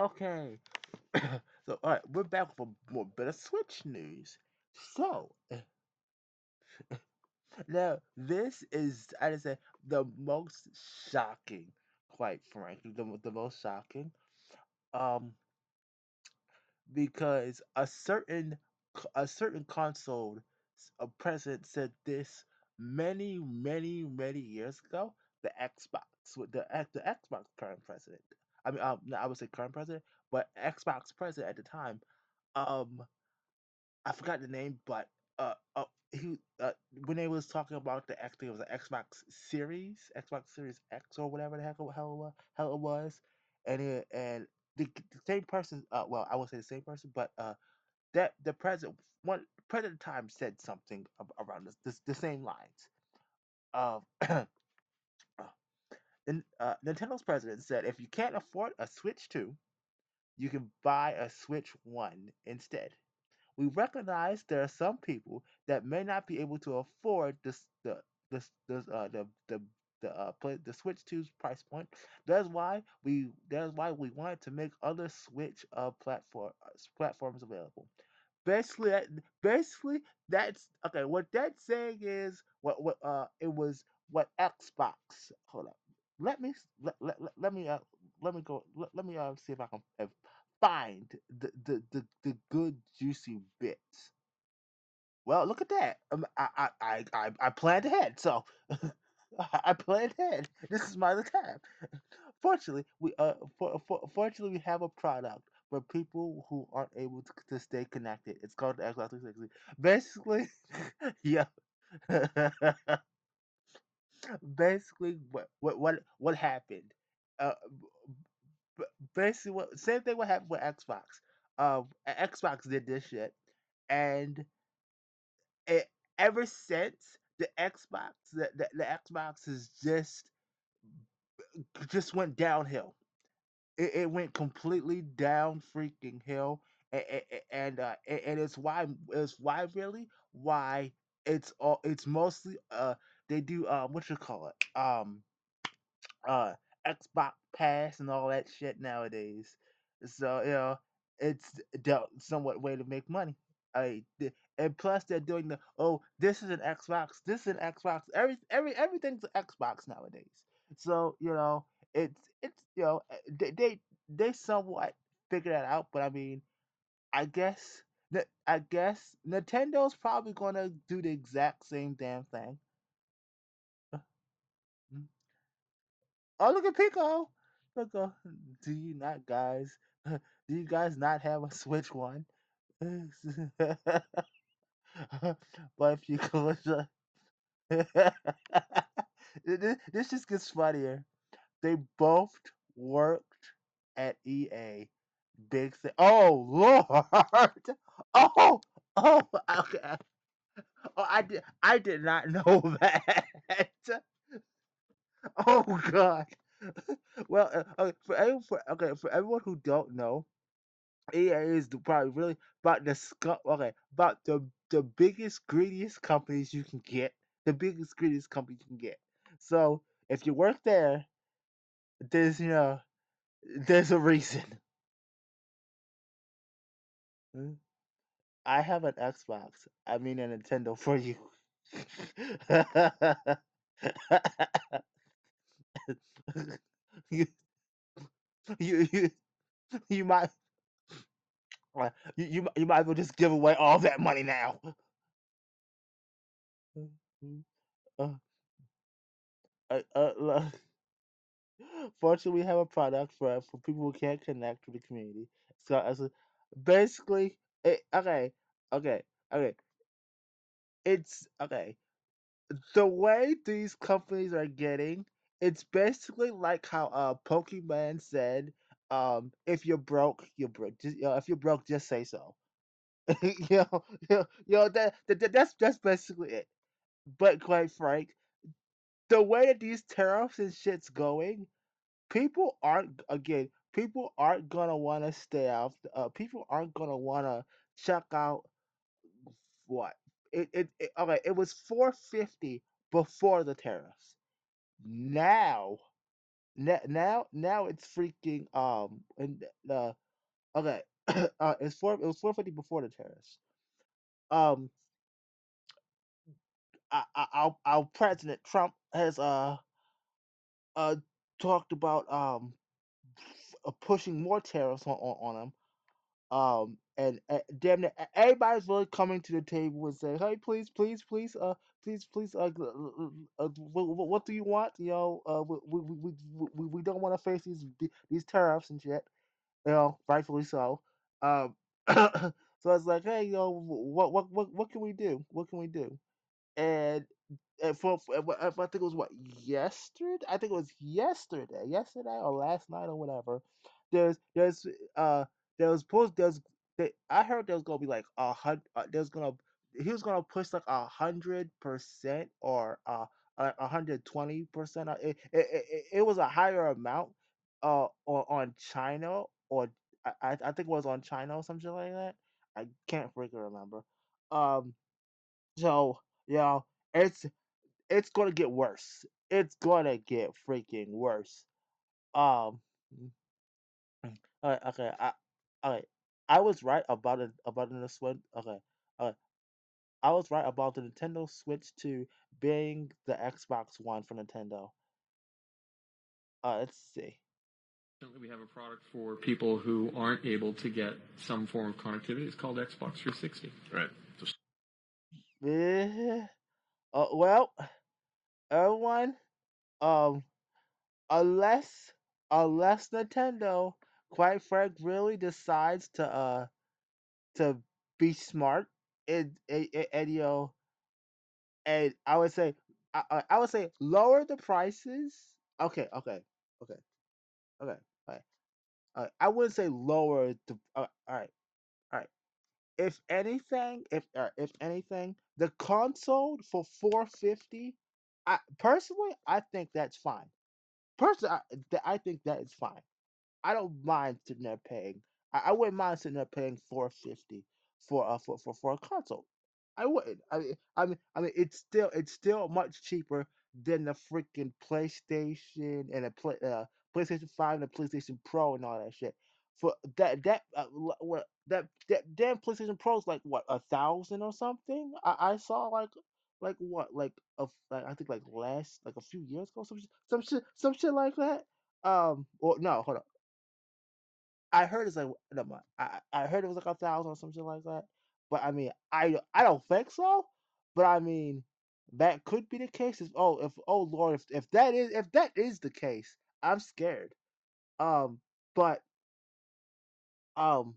Okay. So, all right, we're back for more better Switch news. So, now this is, I just say, the most shocking, quite frankly, the most shocking. Um, because a certain console a president said this many years ago. The Xbox with the Xbox current president. I mean, no, I would say current president, but Xbox president at the time. Um, I forgot the name, but he when they was talking about the X, I think it was the Xbox Series X or whatever the heck hell it was, and the same person. Well, I won't say the same person, but that the president one president at the time said something around the same lines of. Nintendo's president said, if you can't afford a Switch 2, you can buy a Switch 1 instead. We recognize there are some people that may not be able to afford the the Switch 2's price point. That's why we wanted to make other Switch platforms available. Basically, basically that's okay. What that's saying is what it was what Xbox. Hold up. Let me let me let me go. Let me see if I can find the good juicy bits. Well, look at that. I planned ahead. So I planned ahead. This is my tab. Fortunately, fortunately we have a product for people who aren't able to stay connected. It's called the Xbox 360. Basically, yeah. Basically, what happened? Uh, b- Basically, what same thing what happened with Xbox. Xbox did this shit, and it, ever since the Xbox has just went downhill. It went completely down freaking hill, and it's why really why it's mostly they do what you call it uh Xbox Pass and all that shit nowadays. So it's the somewhat way to make money. And plus they're doing this is an Xbox, this is an Xbox, everything's an Xbox nowadays. So they somewhat figure that out, but I mean I guess I guess Nintendo's probably gonna do the exact same damn thing. Oh, look at Pico. Pico. Do you not guys? Do you guys not have a Switch One? But if you go to this just gets funnier. They both worked at EA. Big thing. Oh Lord. Oh okay. Oh, I did not know that. Oh God. Well, okay, for everyone who don't know, EA is probably really about about the biggest greediest companies you can get, the biggest greediest company you can get. So if you work there, there's there's a reason. Hmm? I have an Xbox. I mean a Nintendo for you. you, you you might you might as well just give away all that money now. Uh, uh, Fortunately, we have a product for people who can't connect with the community. So, basically, okay, okay, okay. It's okay. The way these companies are getting, it's basically like how Pokemon said, if you're broke, you're broke. If you're broke, just say so. That's basically it. But quite frank, the way that these tariffs and shit's going, people aren't gonna want to stay out. People aren't gonna want to check out what okay. It was 450 before the tariffs. Now Now it's freaking and okay it was 450 before the tariffs. Um, our President Trump has uh talked about pushing more tariffs on him. And damn it, everybody's really coming to the table and saying, "Hey, please, what do you want? You know, we don't want to face these tariffs and shit. You know, rightfully so. So it's like, hey, you know, what can we do? What can we do? And I think it was what yesterday. I think it was yesterday or last night or whatever. There's uh there was supposed there's I heard there was gonna be like there's gonna he was gonna push like 100% or 120%. It was a higher amount on China or I think it was on China or something like that. I can't freaking remember. Um, so you know, it's it's gonna get worse. It's gonna get freaking worse. Um, okay, okay, I was right about the Switch. Okay, uh, I was right about the Nintendo Switch 2 being the Xbox One for Nintendo. Let's see. We have a product for people who aren't able to get some form of connectivity. It's called Xbox 360. Right. Eh, well, everyone, um, unless Nintendo, quite frank, really decides to be smart and you know, and I would say I would say lower the prices. Okay, okay, okay, okay. All right. I wouldn't say lower the. All right, all right. If anything, the console for 450. I personally, I think that's fine. Personally, I think that is fine. I don't mind sitting there paying. I wouldn't mind sitting there paying 450 for a console. I wouldn't. It's still much cheaper than the freaking PlayStation and PlayStation 5 and the PlayStation Pro and all that shit. For that damn PlayStation Pro is like what 1,000 or something. I saw like what like I think like last like a few years ago some shit like that. Or no, hold on. I heard it's like no, I heard it was like 1,000 or something like that. But I mean, I don't think so. But I mean, that could be the case. If oh Lord, if that is the case, I'm scared. Um, but um,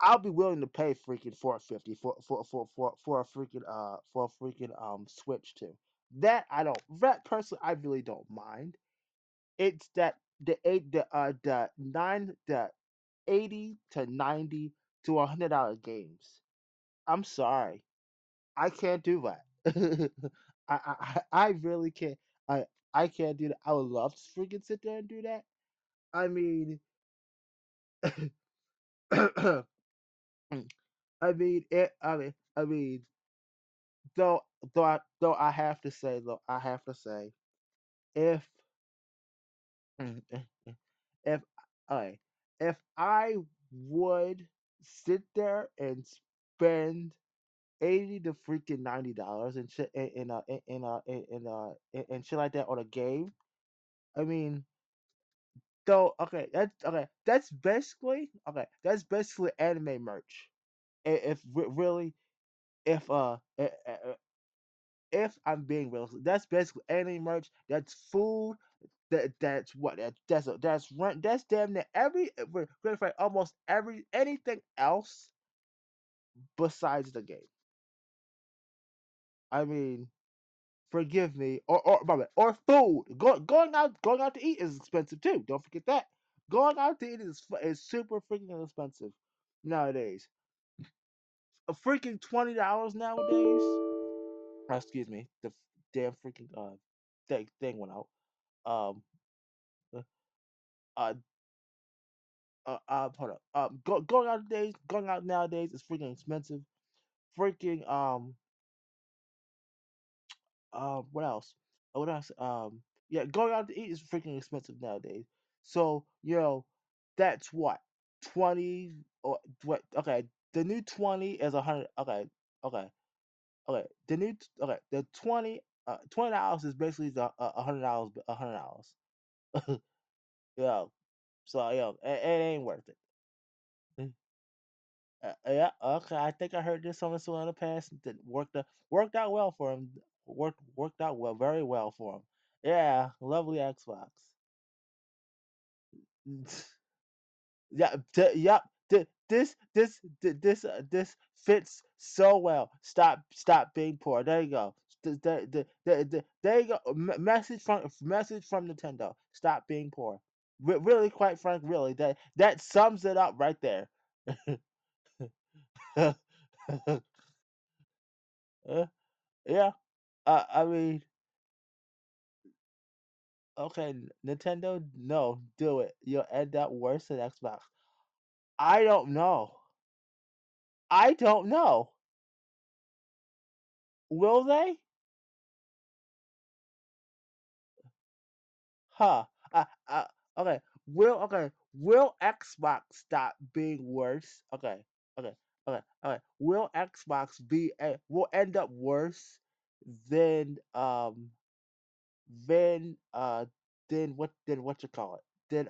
I'll be willing to pay freaking 450 for a freaking Switch too. That personally I really don't mind. It's that the 80 to 90 to $100 games. I'm sorry, I can't do that. I really can't. I can't do that. I would love to freaking sit there and do that. I mean, I I mean, though I have to say if if I if I would sit there and spend 80 to freaking $90 and shit and shit like that on a game. I mean, though, that's basically anime merch. If really, if if I'm being realistic, that's basically anime merch. That's food. That's what that's rent. That's damn near we're gonna find almost anything else besides the game. I mean, forgive me, or food. Going out to eat is expensive too. Don't forget that. Going out to eat is super freaking expensive nowadays. A freaking $20 nowadays. Excuse me, the damn freaking thing went out. Um, uh, uh, hold up. Going out nowadays is freaking expensive. Freaking what else? What else? Yeah, going out to eat is freaking expensive nowadays. So that's what 20 or what? Okay, the new 20 is 100. Okay, okay, okay. The 20 $20 is basically the $100. $100. Yeah. So it ain't worth it. Yeah, okay. I think I heard this on someone in the past that worked out well for him. Worked out well, very well for him. Yeah, lovely Xbox. Yeah, yep. This fits so well. Stop being poor. There you go. There you go. Message from Nintendo. Stop being poor. Really, quite frank, really, that sums it up right there. Yeah. I mean, okay, Nintendo, no, do it. You'll end up worse than Xbox. I don't know. I don't know. Will they? Huh. Okay. Will Xbox stop being worse? Okay. Okay. Okay. Will Xbox will end up worse than than uh than what you call it? Than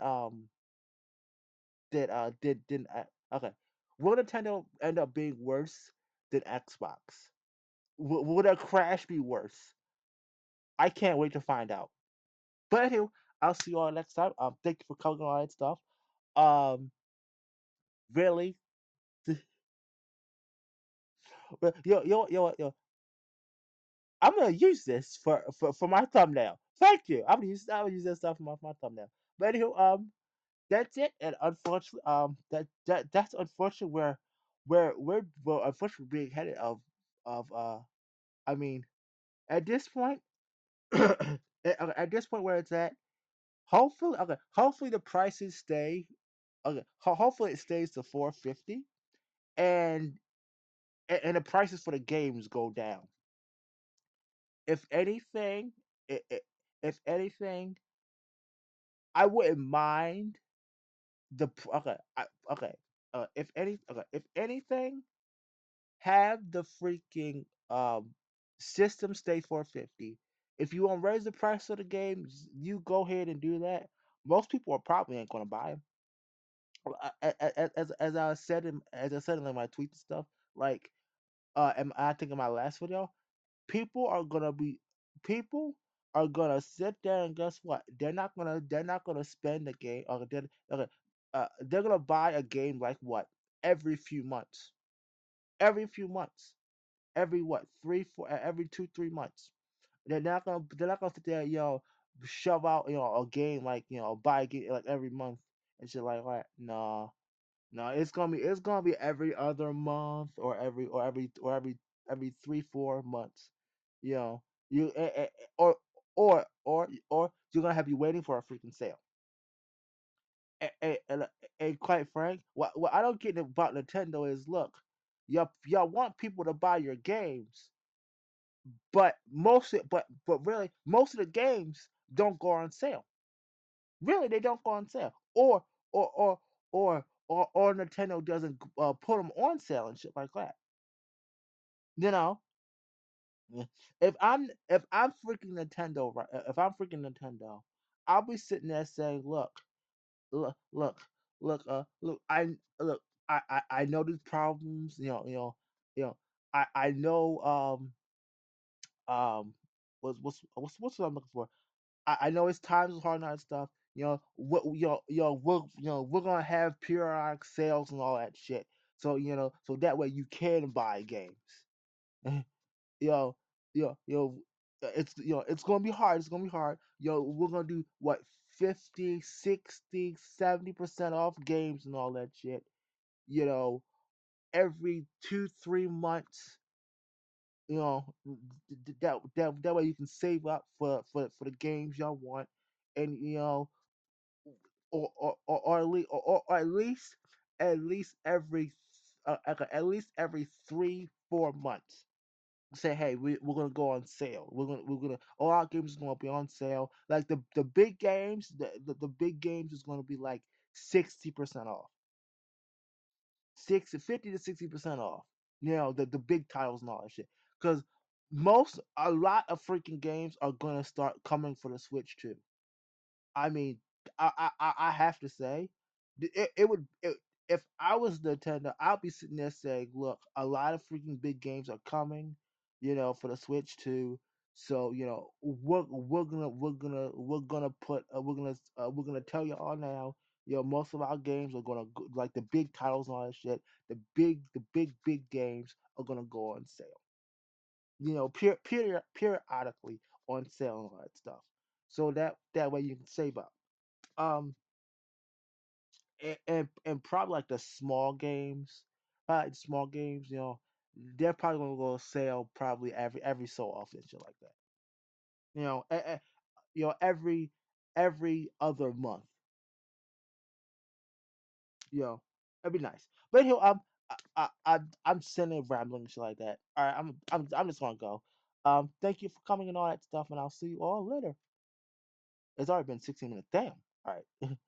did okay. Will Nintendo end up being worse than Xbox? Will their crash be worse? I can't wait to find out. But anyway, I'll see you all next time. Thank you for covering all that stuff. Um, really, yo, I'm gonna use this for my thumbnail. Thank you. I'm gonna use that stuff for my thumbnail. But anyway, that's it. And unfortunately, that's unfortunate where we're unfortunately being headed of. I mean, at this point, at this point where it's at, hopefully the prices stay. Okay, hopefully it stays to 450, and and the prices for the games go down. If anything, I if anything, I wouldn't mind okay, okay, if anything, have the freaking system stay 450. If you want to raise the price of the games, you go ahead and do that. Most people are probably ain't gonna buy them. As I said in like, my tweets and stuff, like and I think in my last video, people are gonna be people are gonna sit there and guess what? They're not gonna spend the game or they're gonna buy a game like what every few months, every few months, every what 3 4 every 2 3 months. They're not gonna sit there shove out a game like buy a game like every month and shit like that. Nah. No, it's gonna be every other month or every 3 4 months. You know, you or you're gonna have you waiting for a freaking sale. And quite frank, what I don't get about Nintendo is look, y'all want people to buy your games, but really most of the games don't go on sale. Really, they don't go on sale, or or or Nintendo doesn't put them on sale and shit like that. You know, Yeah. if I'm freaking Nintendo, right? If I'm freaking Nintendo, I'll be sitting there saying, look, look, look. Look. I know these problems. You know. I know um what's what I'm looking for. I know it's times is hard and all that stuff. What we're gonna have periodic sales and all that shit. So so that way you can buy games. you know, you know, you know, it's gonna be hard. It's gonna be hard. We're gonna do what 50, 60, 70% off games and all that shit. You know, every 2 3 months. That way you can save up for the games y'all want, and or at least every 3 4 months. say, hey, we're gonna go on sale. We're gonna all our games is gonna be on sale. Like the big games, the big games is gonna be like 60% off, 50 to 60% off. You know, the big titles and all that shit. Because a lot of freaking games are gonna start coming for the Switch too. I mean, I have to say, it would if I was Nintendo, I'd be sitting there saying, "Look, a lot of freaking big games are coming, you know, for the Switch too. So you know, we're gonna tell you all now. You know, most of our games are gonna go, like the big titles and all that shit. The big games are gonna go on sale. You know, periodically on sale and all that stuff. So that way you can save up. Um, and probably like the small games, you know, they're probably gonna go sale probably every so often, shit like that. You know, you know, every other month. You know, that'd be nice. But here, I'm sitting rambling and shit like that. All right, I'm just gonna go. Thank you for coming and all that stuff, and I'll see you all later. It's already been 16 minutes. Damn. All right.